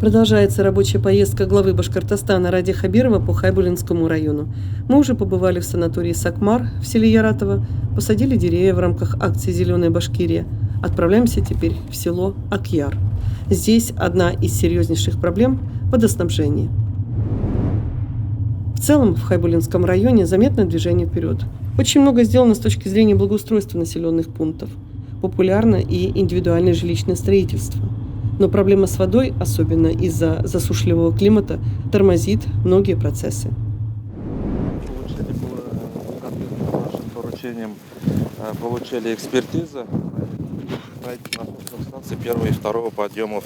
Продолжается рабочая поездка главы Башкортостана Ради Хабирова по Хайбулинскому району. Мы уже побывали в санатории Сакмар в селе Яратово, посадили деревья в рамках акции «Зеленая Башкирия». Отправляемся теперь в село Акьяр. Здесь одна из серьезнейших проблем – водоснабжение. В целом в Хайбулинском районе заметное движение вперед. Очень много сделано с точки зрения благоустройства населенных пунктов. Популярно и индивидуальное жилищное строительство. Но проблема с водой, особенно из-за засушливого климата, тормозит многие процессы. Получили экспертизу станции первого и второго подъемов.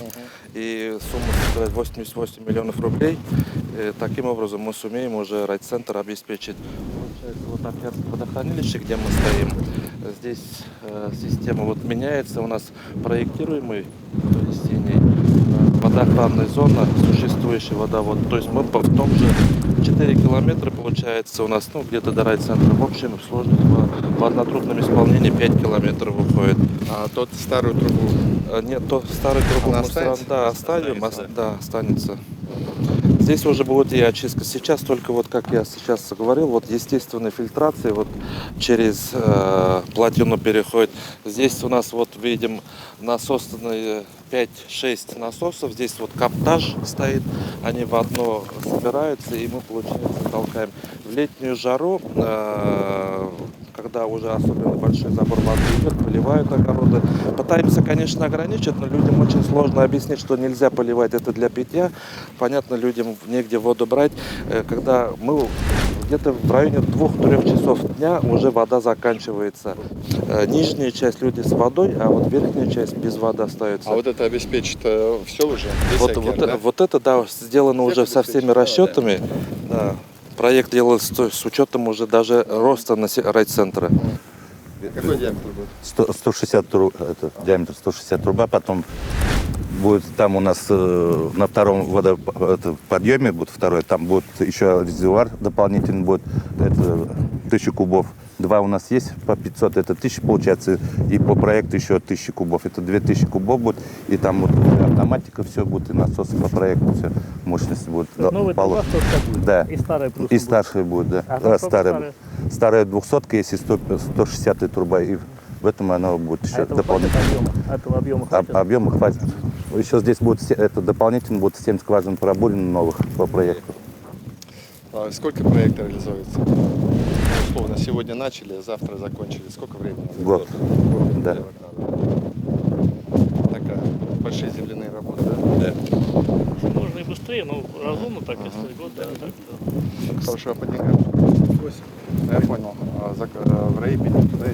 И сумма составляет 88 миллионов рублей. И таким образом мы сумеем уже райцентр обеспечить. Получается, вот Акьярское водохранилище, где мы стоим, здесь система вот меняется. У нас проектируемый синий водоохранная зона, существующий водовод. То есть мы в том же 4 километра получается у нас, где-то до райцентра. В общем, в сложности в однотрубном исполнении 5 километров выходит. А тот старую трубу? Нет, то старую трубу мы оставим, останется. Здесь уже будет и очистка. Сейчас только вот, как я сейчас говорил, вот естественная фильтрация вот через плотину переходит. Здесь у нас вот видим насосные 5-6 насосов. Здесь вот каптаж стоит, они в одно собираются, и мы, получается, толкаем. В летнюю жару, когда уже особенно большой забор воды идет, поливают огороды. Пытаемся, конечно, ограничить, но людям очень сложно объяснить, что нельзя поливать это для питья. Понятно, людям негде воду брать. Когда мы где-то в районе 2-3 часов дня уже вода заканчивается. Нижняя часть люди с водой, а вот верхняя часть без воды остается. А вот это обеспечит все уже? Вот это, да, сделано уже со всеми расчетами. Да. Проект делается с учетом уже даже роста райцентра. Какой диаметр будет? 160 диаметр 160 труба, потом будет там у нас на втором водоподъеме будет второй, там будет еще резервуар дополнительный, будет 1000 кубов. Два у нас есть по 500, это 1000 получается, и по проекту еще 1000 кубов, это 2000 кубов будет, и там вот автоматика все будет, и насосы по проекту, все, мощность будет. Новая труба будет? Да, и старая плюс и старшая будет, да. Старая 200, если 160 труба, и в этом она будет еще дополнительно. Этого объема хватит? Объема хватит. Еще здесь будет дополнительно будет 7 скважин пробурено новых по проекту. А сколько проектов реализуется? Условно, сегодня начали, завтра закончили. Сколько времени? Год. Да. Такая большие земляные работы, да? Можно и быстрее, но разумно так, если год, да. Так. Хорошо, а по деньгам? 8. Я понял. А в РАИ нету, да?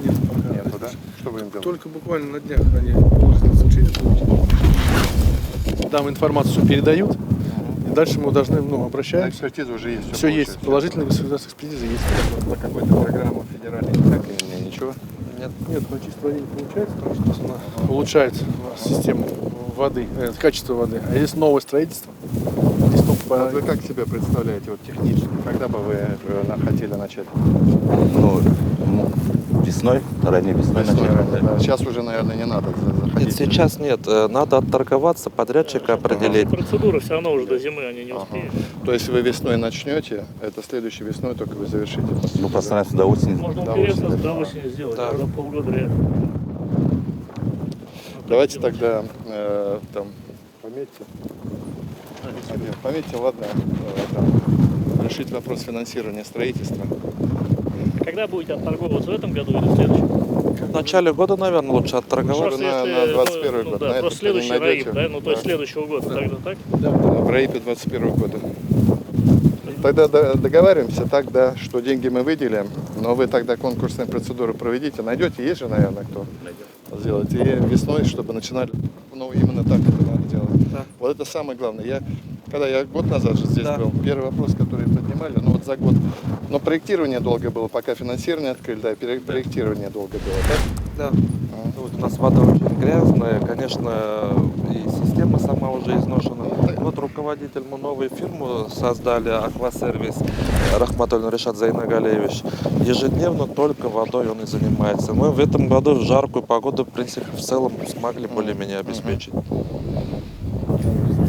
Нету, да? Что вы им делаете? Только буквально на днях они должны случиться. Там информацию передают. Дальше мы должны обращаться. Экспертиза уже есть. Все есть. Положительная государственная экспертиза есть. По какой-то программе федеральной так или ничего? Нет, но чисто воды не получается, потому что она улучшает систему воды, качество воды. А здесь новое строительство. Вы как себе представляете вот технически? Когда бы вы хотели начать? Весной, ранней весной начать. Да. Сейчас уже, наверное, не надо заходить. Нет, сейчас нет. Надо отторговаться, подрядчика определить. Процедуры все равно уже до зимы они не успеют. То есть вы весной начнете, это следующей весной только вы завершите? Постараемся до осени. Можно интересно до осени сделать, да. за полгода реально. Давайте тогда пометьте, ладно, решить вопрос финансирования строительства. Когда будете отторговываться, в этом году или в следующем? В начале года, наверное, лучше отторговаться. На 21 год. Да, просто следующий РАИП, да? То есть следующего года, тогда так? Да, в РАИПе 21 года. Тогда договариваемся так, да, что деньги мы выделим, но вы тогда конкурсные процедуры проведите, найдете, есть же, наверное, кто сделать. И весной, чтобы начинали, именно так это надо делать. Да. Вот это самое главное. Когда я год назад же здесь был, первый вопрос, который поднимали, вот за год. Но проектирование долго было, пока финансирование открыли, да, проектирование долго было, так? Да. Вот у нас вода очень грязная, конечно, и система сама уже изношена. вот руководитель, мы новую фирму создали, Аквасервис, Рахматуллин Решат Зайнагалевич. Ежедневно только водой он и занимается. Мы в этом году в жаркую погоду, в принципе, в целом смогли более-менее обеспечить.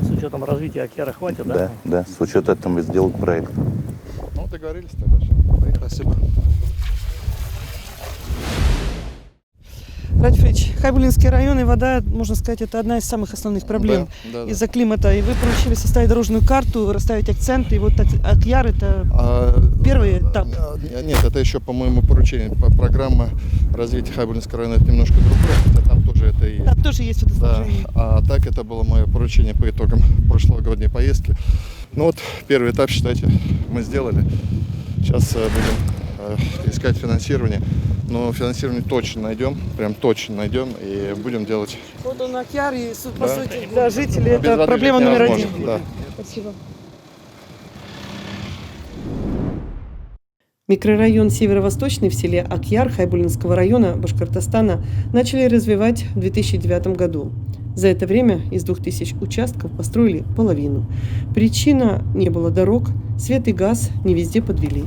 С учетом развития Акьяра хватит, да? Да, да, с учетом этого мы сделали проект. Ну, договорились тогда. Спасибо. Радифович, Хайбулинский район и вода, можно сказать, это одна из самых основных проблем Да, да. из-за климата. И вы поручили составить дорожную карту, расставить акценты. И вот Акьяр – это первый этап. Нет, это еще, по-моему, поручение. Программа развития Хайбулинского района это немножко другое, хотя там тоже это и есть. Там тоже есть Да, водоснабжение. а так это было мое поручение по итогам прошлогодней поездки. Ну вот, первый этап, считайте, мы сделали. Сейчас будем искать финансирование. Но финансирование точно найдем, прям точно найдем и будем делать. Вот он Акьяр, и по Да. сути для жителей Без это воды проблема жить номер невозможно, один. да. Спасибо. Микрорайон Северо-Восточный в селе Акьяр Хайбулинского района Башкортостана начали развивать в 2009 году. За это время из 2000 участков построили половину. Причина – не было дорог, свет и газ не везде подвели.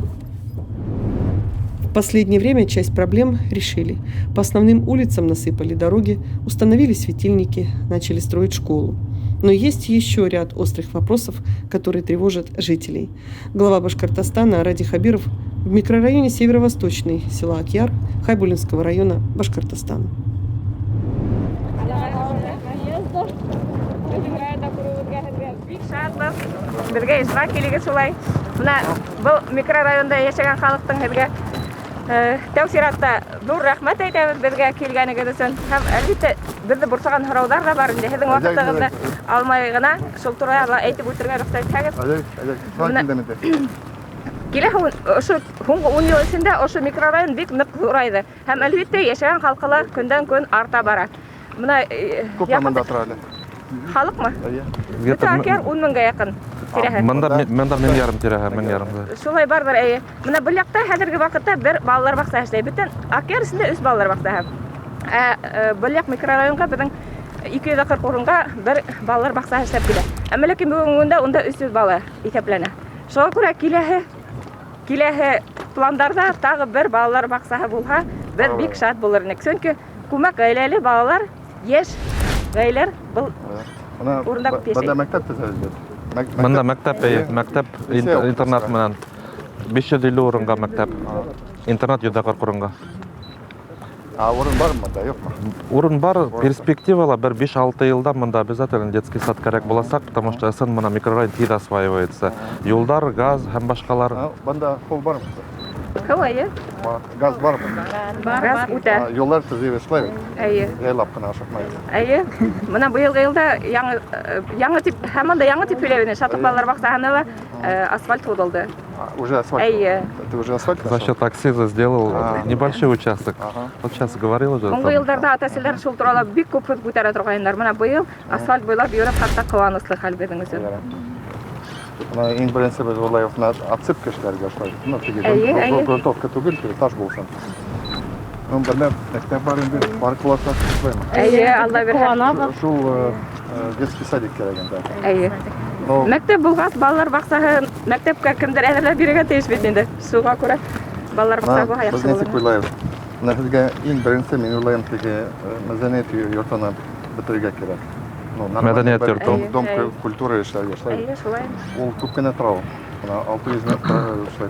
В последнее время часть проблем решили. По основным улицам насыпали дороги, установили светильники, начали строить школу. Но есть еще ряд острых вопросов, которые тревожат жителей. Глава Башкортостана Ради Хабиров в микрорайоне Северо-Восточный села Акьяр Хайбулинского района Башкортостана. Бізге ишқа келеге солай. Мына бұл микрорайонда яшаған халықтың бізге тәусиратта бұл рахмат айтамыз бізге келгенігіз үшін. Һәм әлбетте бізді бұрсаған сұраудар да бар. Сіздің уақыттығызды алмай ғана шул туралы әйтеп үтергә рөхсәт итегез. Киләһе ошо һуңгы 10 ел эчендә ошо микрорайон бик нык зурайды. Һәм әлбәттә яшәгән халкылар көндән-көн арта бара. Мына Күпмәндә торалар. халыкмы? Бөтә Акьяр 10 меңгә якын тирәһе. Монда мен ярым тирәһе, мен ярым. Шулай барбыр, әйе. Менә бу якта хәзерге вакытта бер балалар бакчасы эшләй. Бөтен Акьяр исендә 3 балалар бакчасы. Бу як микрорайонга безнең 240 урынга бер балалар бакчасы эшләп килә. Әмма ләкин бүгенгә унда 300 бала исәпләнә. Шуңа күрә киләһе пландарда тагы бер балалар бакчасы булса, бер бик шат булыр инек. Чөнки күмәк гаиләле балалар, яшь гаиләләр бу урында күп яшәй. Банда мәктәп төзелде. Монда мәктәп интернат менән 550 урынга мәктәп. Интернат 140 урынга. Урын бармы монда, юкмы? Урын бар, перспективала бер 5-6 елда монда обязательно детский сад кирәк буласак, потому что сын моны микрорайон тиз осваивается. Юлдар, газ һәм башкалар. Банда хол бармы? Кылайы. Газ бармы? Газ үтә. Юллар төзелеп эшләй. Әйе. Яйлап кына ашыкмайды. Әйе. Менә быелгы елда яңа тип һәм анда яңа тип эләвенә шатлык балалар бакчасына асфальт һудылды. Уже асфальт. Әйе. Ты уже асфальт? За счет акциза сделал небольшой участок. Ага. Вот сейчас говорил уже. Соңгы елларда ата-әсәләр шул туралы бик күп күтәрә торганнар. Менә быел асфальт буйлап йөреп хәтта кыланыслы хәл бирдең өчен. Иң беренче без Улаевны отсыпка эшләргә башлады. Ну, теге грунтовка түгел, таш булсын. Ну, бер мәктәп бар инде, бар класслар эшләйме? Әйе, Алла бирһен. Шул детский садик кирәк инде. Әйе. Мәктәп булгас, балалар бакчасы мәктәпкә кемдер әзерләп бирергә тиеш бит инде. Шуңа күрә балалар бакчасы бу Без яхшы ничек булыр. уйлайбыз? Менә безгә иң беренче мин уйлыйм теге мәдәният йортына бетергә кирәк. Ну, Мәдәният йортын. Дом культуры эшләргә эшләй. Әйе, шулай. Ул күп кенә тора. Менә 600 метр эшләй.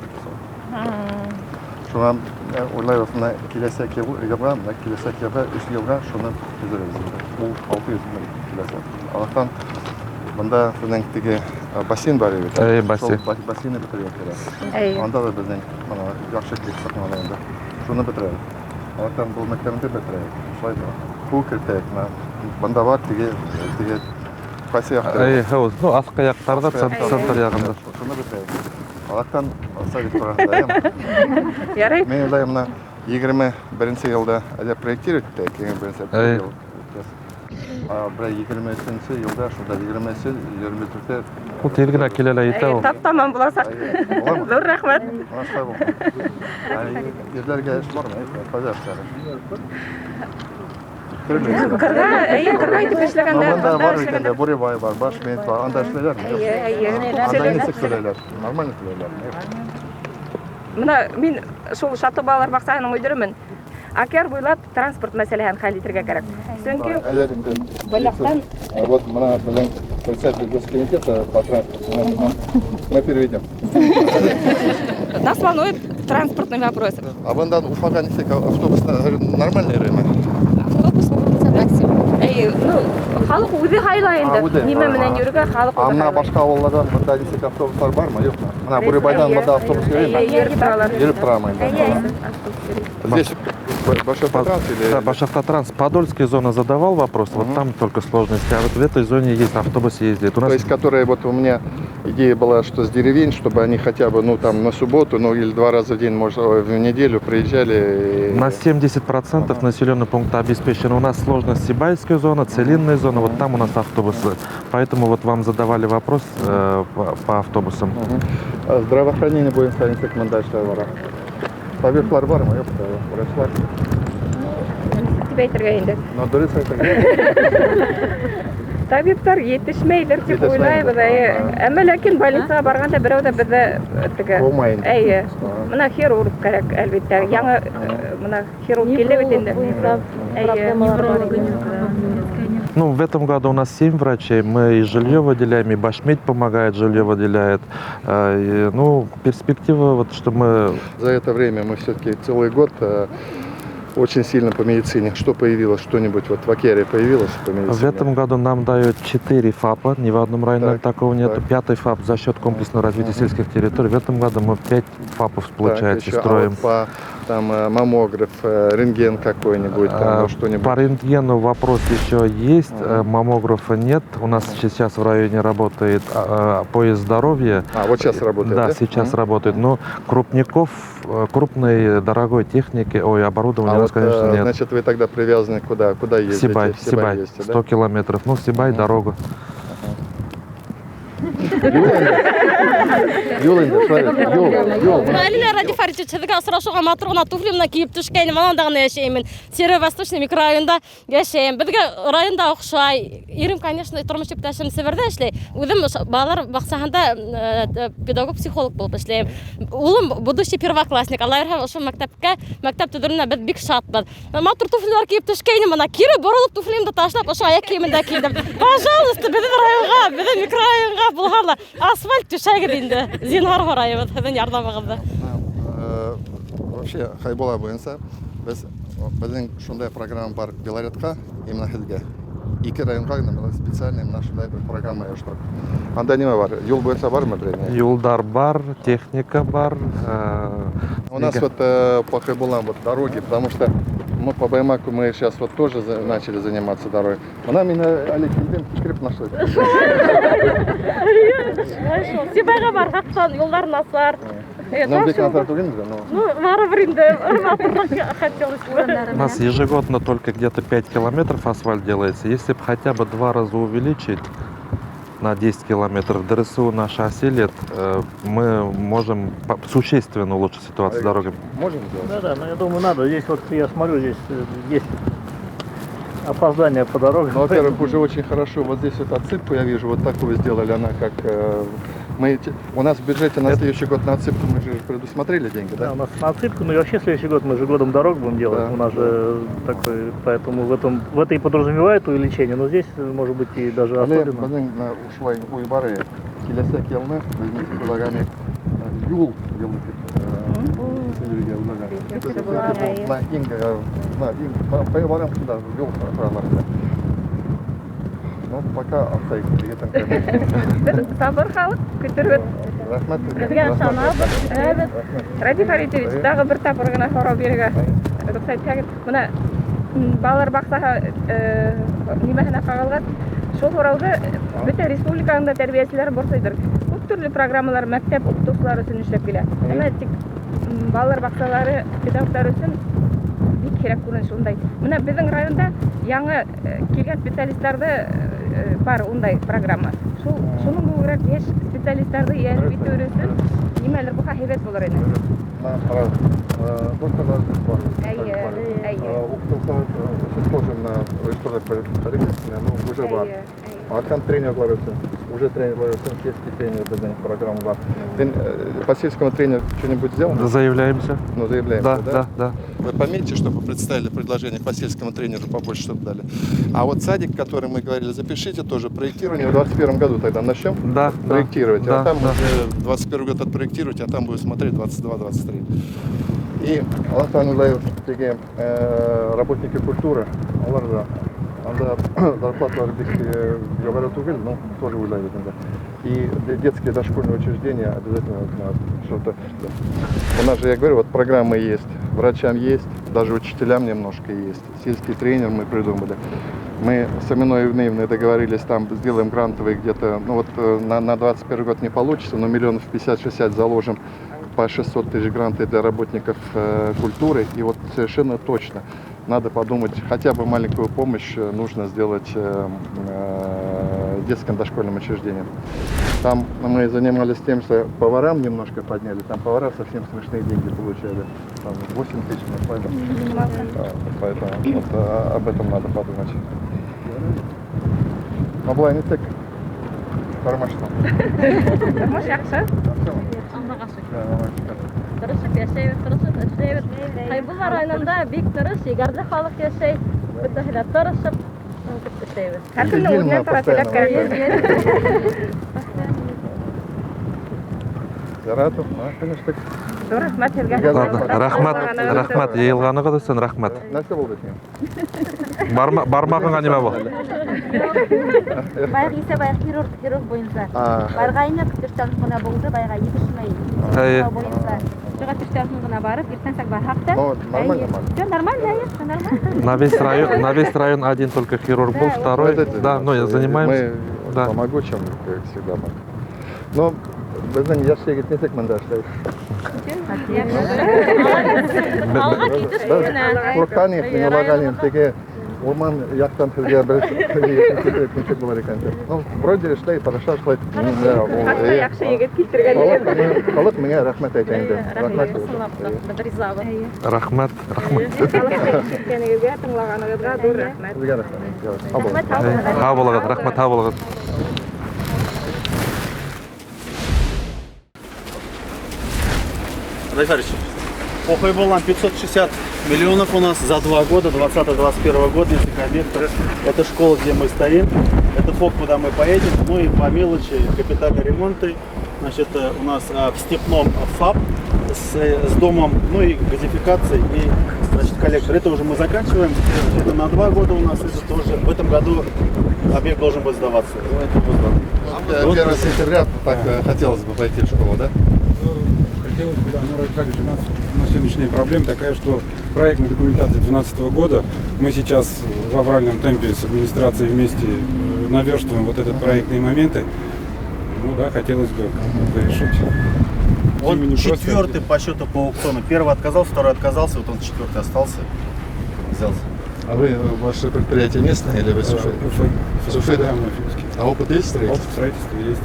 Шуңа уйлайбыз, менә киләсәк елга, киләсәк елга 3 елга шуны төзербез. Ул 600 метр киләсәк. Алардан монда безнең теге бассейн бар иде. Әйе, бассейн. Бассейнны бетергә кирәк. Әйе. Анда да безнең менә яхшы килеп сакланганда. Шуны бетерәбез. Алардан бу мәктәпне бетерәбез. Шулай да. Бу кертәк. Монда бар теге пассия. Әйе, ну аскы яктарда, центр ягында. Шуны бетерәбез. Алардан садик турында. Ярый. Мен уйлайм, мына 21 елда әле проектировать итәк, 21 ел. Бер 23 елда шунда 23-24 Ул тиз генә киләләр итә ул. Таптаман буласак. Зур рәхмәт. Аштай бул. Ерләргә эш бармы? Пожалуйста. Кырга итеп эшләгәндә, Анда бар икән, Буревай бар, Башмет бар, анда эшләйләрме? Анда нисек түләйләр? Нормально түләйләрме? Менә мин шул Шаты балалар баксаһының мөдиремен. Акер буйлап транспорт мәсьәләһен хәл итәргә кирәк. Чөнки Баляктан Вот мы представитель госкомитета по транспорту. Мы переведем. нас волнует транспортный вопрос. А в Андан Уфага нисек автобус нормальный рынок? Автобус булса максимум. Ну, халык үзе хайлай инде. Нимә менән йөрергә халык А мына башка авыллардан мында нисек автобуслар бармы, юкмы? Мына Буребайдан мында автобус йөрөйме? Йөреп торалар. Йөреп торамы инде. Здесь Большой Автотранс или... Да, Башавтотранс. Подольская зона задавал вопрос, вот там только сложности, а вот в этой зоне есть автобус ездит. У нас То есть, которые вот у меня идея была, что с деревень, чтобы они хотя бы, ну там на субботу, ну или 2 раза в день, может, в неделю приезжали. на 70% населенный пункт обеспечен. У нас сложность Сибайская зона, Целинная зона, вот там у нас автобусы. Поэтому вот вам задавали вопрос по автобусам. Здравоохранение будем ставить рекомендация вара. Табиблар бар мı? Yok da врачлар. Дип әйтергә инде. Но дөрес әйтергә. Табиблар yetişмәйләр дип уйлайбыз. Әмма ләкин больницага барганда берәү дә бездә теге. Булмай. Әйе. Менә хирург кирәк әлбәттә. Яңа менә хирург килде бит инде. Әйе. Ну, в этом году у нас 7 врачей, мы и жилье выделяем, и Башмет помогает, жилье выделяет. Ну, перспектива, вот что мы... За это время мы все-таки целый год очень сильно по медицине. Что появилось, что-нибудь вот в Акере появилось по медицине? В этом году нам дают 4 ФАПа, ни в одном районе такого нет. 5-й ФАП за счет комплексного развития сельских территорий. В этом году мы 5 ФАПов, получается, еще, строим. А вот по там, маммограф, рентген какой-нибудь, там, что-нибудь? По рентгену вопрос еще есть, маммографа нет. У нас сейчас в районе работает поезд здоровья. А, вот сейчас работает, да? Да, сейчас работает. Но крупников, крупной дорогой техники, оборудования у нас, конечно, нет. Значит, вы тогда привязаны куда? Куда ездите? Сибай, ездите, 100 километров. Ну, Сибай, дорога. Галина ради Фаричевича сұрашуға матруғына туфлимна киіп түшкәйін маңандағына яшеймін. Северо-восточный микрорайонда яшеймін. Бізге районда оқшай. Ирім, конечно, тұрмыш ептәшім Северде эшлей. Өзім балалар бақсағанда педагог-психолог болып эшлеймін. Улым будущий первоклассник. Алла ерхам ошо мектеп түдіріне біз бик шатпыз. Матур туфлилар киіп түшкәйін мана кире борылып туфлимді ташлап ошо аяқ киімінде кидім. Пожалуйста, біздің районға, біздің микрорайонға булғарла. Асфальт түшәгір инде. Зинһар һорайбыз, һеҙҙең ярҙамығыҙҙы. Вообще, Хайбула буйынса, біздің шундай программа бар Белоретқа, именно һеҙгә. 2 районға гына специальный шундай бір программа яштык. Анда неме бар? Юл буйынса бармы береме? Юлдар бар, техника бар. У нас вот по Хайбулам вот дороги, потому что мы по Баймаку мы сейчас вот тоже начали заниматься дорогой. Она меня Олег Ильин скрип нашла. Сибайға барғақтан юлдар насар. Ну, бек назар түгенбіз, Ну, барыбер инде. Хотелось бы. У нас ежегодно только где-то 5 километров асфальт делается. Если бы хотя бы 2 раза увеличить на 10 километров ДРСУ наше осилит, мы можем существенно улучшить ситуацию с дорогами. Можем сделать? Да, но я думаю, надо. Здесь вот, я смотрю, здесь есть опоздание по дорогам. Ну, во-первых, уже очень хорошо. Вот здесь вот отсыпку, я вижу, вот такую сделали. Она как... у нас в бюджете на следующий год на отсыпку мы же предусмотрели деньги, да? Да, у нас на отсыпку, ну и вообще следующий год мы же годом дорог будем делать. Да, у нас же такой, поэтому в это и подразумевает увеличение, но здесь может быть и даже особенно. Біздің ушылай ойбары келесі келіні өзіміз килограмме юл Ну, пока отсайк. Сабыр халық көтөрөт. Рахмет. Ради Фаритович, дагы бир тапкыр гына суроо берге. Рөхсәт итегез. Мына балалар баксаһы нимәһенә кагылган. Шул сурауды бөтен республиканың тәрбиячеләре борсыйдыр. Күп төрле программалар мәктәп укытучылары өчен эшләп килә. Әмма тик балалар баксалары педагоглар өчен бик кирәк күренеш ундай. Менә безнең районда яңа килгән специалистларда бар ундай программа. Шуның буларак яшь специалистларны янып итү өчен нимәләр бу һәйбәт булыр иде. Уже бар. А там тренер ловится. Уже тренер ловится. Сельский тренер, программа бар. По сельскому тренеру что-нибудь сделал? Заявляемся. Ну, заявляемся, Да. Вы пометьте, чтобы представили предложение по сельскому тренеру побольше, чтобы дали. А вот садик, который мы говорили, запишите тоже проектирование. В 2021 году тогда начнем проектировать. А там уже 2021 год отпроектируйте, а там будет смотреть 22-23. И работники культуры, анда зарплаталары говорят увидели, но тоже уйлайды. И детские дошкольные учреждения обязательно что-то. У нас же, я говорю, вот программы есть, врачам есть, даже учителям немножко есть. Сельский тренер мы придумали. Мы с Аминой Евгеньевной договорились, там сделаем грантовые где-то, ну вот на 21 год не получится, но миллионов 50-60 заложим по 600 тысяч гранты для работников культуры. И вот совершенно точно надо подумать, хотя бы маленькую помощь нужно сделать детским дошкольным учреждениям. Там мы занимались тем, что поварам немножко подняли, там повара совсем смешные деньги получали, там 8 тысяч, поэтому вот, об этом надо подумать. Абылай не тек кармашты. Тормыш яхшы. Тырышып яшәйбез, тырышып эшләйбез. Кайбыла районында бик тырыш, егәрде халык яшәй. Бөтенләй тырышып эшләйбез. Һәркемнең үзеннән тора теләк кирәк. Яратып, конечно. Рәхмәт сезгә. Рахмат, йыйылганыгыз өчен рахмат. Нәрсә булды сиңа? Бармагыңа нимә бу? Байга исә байга хирург буенча. Баргайны көтүштән гына булды, байга егешмәй. Буенча. Шуңа төштән гына барып, иртәнсәк бар хакта. Нормально. Нормально. На весь район один только хирург был, второй, да, но я занимаюсь. Мы помогу, чем как всегда. Но безнең яшь егет ничек монда эшләй? Курканиев, Лаганин, теге Урман яктан сезгә бер ничек булыр икән. Ну, вроде эшләй, хорошо эшләй. Хәтта яхшы егет китергән. Халык миңа рәхмәт әйтә инде. Рахмат. Киткәнегезгә, тыңлаганыгызга зур рәхмәт. Сезгә рәхмәт. Һау булыгыз, рахмат, һау булыгыз. Похуй было 560 миллионов у нас за 2 года, 20-21 год, несколько объектов. Это школа, где мы стоим, это ФОК, куда мы поедем, ну и по мелочи капитальные ремонты. Значит, у нас в Степном ФАП с домом, ну и газификацией, и, значит, коллектор. Это уже мы заканчиваем, это на 2 года у нас, это тоже в этом году объект должен быть сдаваться. 1 сентября так хотелось бы пойти в школу, да? Хотелось бы, да, но как же, у нас сегодняшняя проблема такая, что проектная документация 2012 года, мы сейчас в авральном темпе с администрацией вместе наверстываем вот этот проектные моменты. Ну да, хотелось бы решить. Он 4-й по счету по аукциону. 1-й отказался, 2-й отказался, вот он 4-й остался. Взялся. А вы, ваше предприятие местное или вы с Уфы? С Уфы, да? А опыт есть строительства? Опыт строительства есть.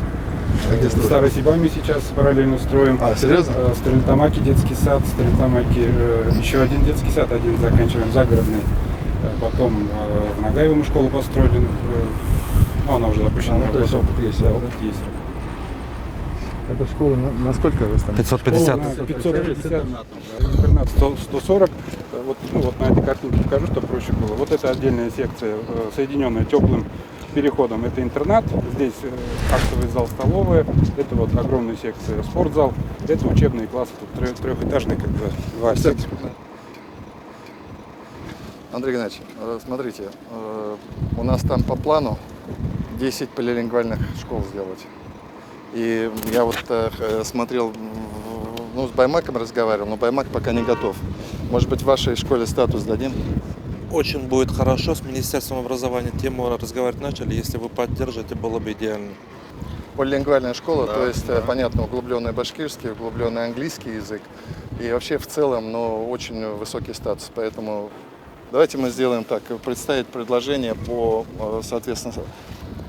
А где В Старой Сибаме сейчас параллельно строим. А, серьезно? В Стрельтамаке детский сад, в Стрельтамаке еще один детский сад, один заканчиваем, загородный. Потом в Нагаеву мы школу построили, она уже запущена. То есть опыт есть, да? Опыт есть. Эта школа на сколько вы там? 550. 550, интернат 140. Вот, ну, вот на этой картинке покажу, чтобы проще было. Вот это отдельная секция, соединенная теплым переходом. Это интернат, здесь актовый зал, столовая, это вот огромная секция спортзал, это учебные классы, тут трехэтажные, как бы, 2 секции. Андрей Геннадьевич, смотрите, у нас там по плану 10 полилингвальных школ сделать. И я вот смотрел, ну, с Баймаком разговаривал, но Баймак пока не готов. Может быть, в вашей школе статус дадим? Очень будет хорошо, с Министерством образования тему разговаривать начали, если вы поддержите, было бы идеально. Полилингвальная школа, да, то есть, да, понятно, углубленный башкирский, углубленный английский язык. И вообще в целом, ну, очень высокий статус, поэтому давайте мы сделаем так, представить предложение по, соответственно,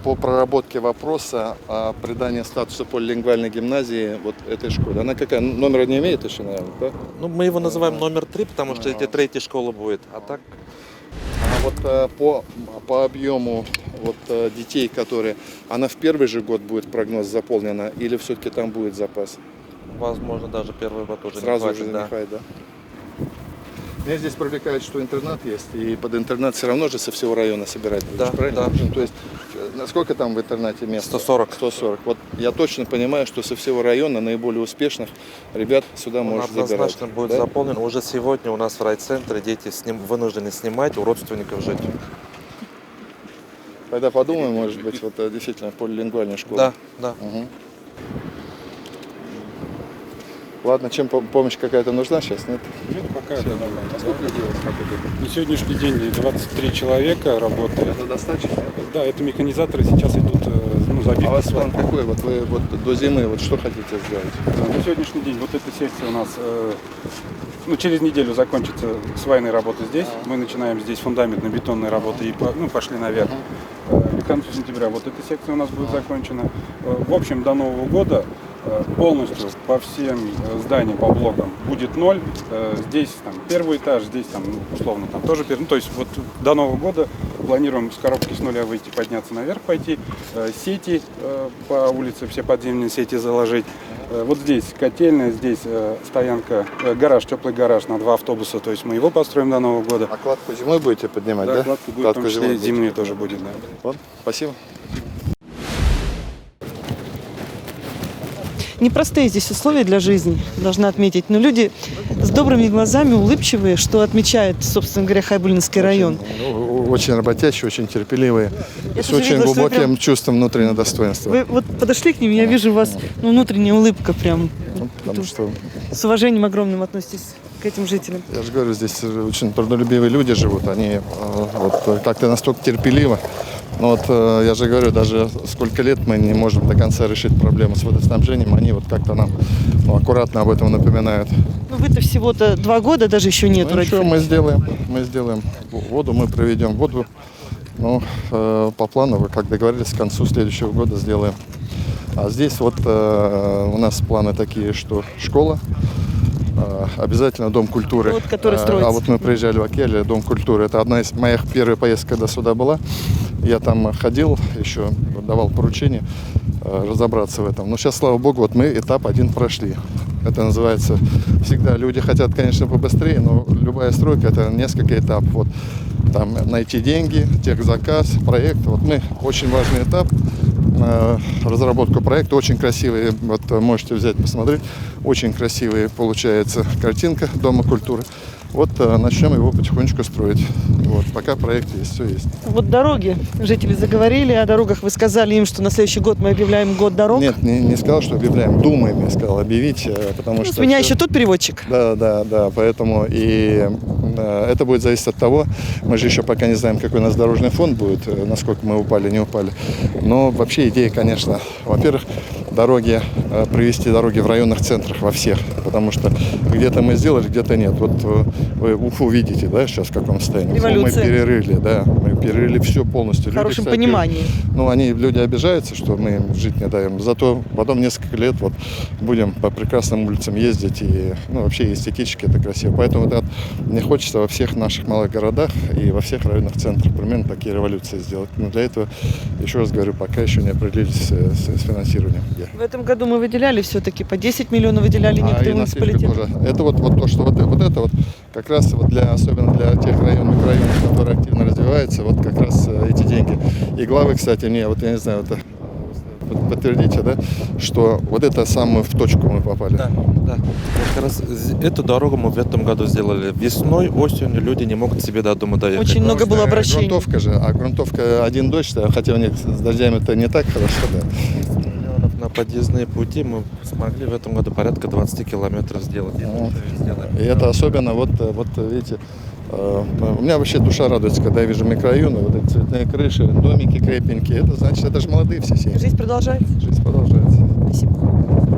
по проработке вопроса о придании статуса полилингвальной гимназии вот этой школе. Она какая? Номера не имеет еще, наверное, да? Ну, мы его называем номер 3, потому что это третья школа будет. А так А вот по объему вот, детей, которые... Она в первый же год будет прогноз заполнена или все-таки там будет запас? возможно даже первый год уже Сразу не уже хватит, не да. хватит, да? Меня здесь привлекает, что интернат есть, и под интернат все равно же со всего района собирать будешь, Да, правильно? да. Ну, то есть, насколько там в интернате мест? 140. 140. Вот я точно понимаю, что со всего района наиболее успешных ребят сюда Он можно забирать. однозначно будет Да? заполнен. Уже сегодня у нас в райцентре дети вынуждены снимать у родственников жить. Тогда подумаем, может быть, вот действительно полилингвальная школа. Да, да. Угу. Ладно, чем помощь какая-то нужна сейчас, нет? Нет, пока это нормально. А сколько делать? На сегодняшний день 23 человека работает. Это достаточно? Да, это механизаторы сейчас идут забиты. А у вас план какой? Вот вы вот до зимы вот что хотите сделать? На сегодняшний день вот эта секция у нас через неделю закончится свайная работа здесь. Мы начинаем здесь фундаментно-бетонные работы и пошли наверх. К концу сентября вот эта секция у нас будет закончена. В общем, до Нового года полностью по всем зданиям, по блокам будет 0. Здесь там первый этаж, здесь там условно там тоже первый. Ну, то есть вот до Нового года планируем с коробки с нуля выйти, подняться наверх, пойти, сети по улице, все подземные сети заложить. Вот здесь котельная, здесь стоянка, гараж, теплый гараж на 2 автобуса, то есть мы его построим до Нового года. А кладку зимой будете поднимать, да? Кладку будет, в том числе зимние тоже будет, да. Вот, спасибо. Непростые здесь условия для жизни, должна отметить. Но люди с добрыми глазами, улыбчивые, что отмечает, собственно говоря, Хайбулинский район. Очень работящие, очень терпеливые, Я с тоже очень видела, что вы глубоким прям- чувством внутреннего достоинства. Вы вот подошли к ним, я вижу у вас внутренняя улыбка прям. Потому что, С уважением огромным относитесь к этим жителям. я же говорю, здесь очень трудолюбивые люди живут, они вот как-то настолько терпеливо. Но вот я же говорю, даже сколько лет мы не можем до конца решить проблему с водоснабжением, они вот как-то нам аккуратно об этом напоминают. Ну вы-то всего-то 2 года, даже еще нет. Ну, ничего, мы сделаем воду, мы проведем воду. Ну, по плану, как договорились, к концу следующего года сделаем. А здесь вот у нас планы такие, что школа, обязательно дом культуры. Вот, который строится. А вот мы приезжали в Океле, дом культуры. Это одна из моих первых поездок, когда сюда была. Я там ходил, еще давал поручение разобраться в этом. Но сейчас, слава богу, вот мы этап 1 прошли. Это называется, всегда люди хотят, конечно, побыстрее, но любая стройка — это несколько этапов. Вот там найти деньги, техзаказ, проект. Вот мы, очень важный этап, разработку проекта, очень красивый, вот можете взять, посмотреть, очень красивая получается картинка Дома культуры. Вот начнем его потихонечку строить. Вот, пока проект есть, все есть. Вот дороги. Жители заговорили о дорогах. Вы сказали им, что на следующий год мы объявляем год дорог. Нет, не сказал, что объявляем, думаем, я сказал объявить, потому что... С меня всё- еще тут переводчик. Да, поэтому и это будет зависеть от того, мы же еще пока не знаем, какой у нас дорожный фонд будет, насколько мы упали, не упали. Но вообще идея, конечно, во-первых, провести дороги в районных центрах во всех, потому что где-то мы сделали, где-то нет. Вот вы Уфу видите, да, сейчас в каком состоянии? Уфу мы Революция. мы перерыли все полностью. В хорошем понимании. Ну, люди обижаются, что мы им жить не даем. Зато потом несколько лет вот будем по прекрасным улицам ездить. И вообще эстетически это красиво. Поэтому мне хочется во всех наших малых городах и во всех районных центрах примерно такие революции сделать. Но для этого, еще раз говорю, пока еще не определились с финансированием. В этом году мы выделяли все-таки по 10 миллионов выделяли И некоторые на Сельпе муниципалитеты. тоже. Это вот то, что вот это вот как раз вот особенно для тех районов, которые активно развиваются, вот как раз эти деньги. И главы, кстати, я не знаю, подтвердите, да, что вот это самую в точку мы попали. Да. Вот как раз эту дорогу мы в этом году сделали. Весной, осенью люди не могут себе до дома доехать. Очень много было обращений. Грунтовка же, а грунтовка один дождь, хотя у них с дождями это не так хорошо, да. На подъездные пути мы смогли в этом году порядка 20 километров сделать. И это особенно, вот видите, у меня вообще душа радуется, когда я вижу микрорайоны, вот эти цветные крыши, домики крепенькие. Это значит, это же молодые все семьи. Жизнь продолжается. Жизнь продолжается. Спасибо.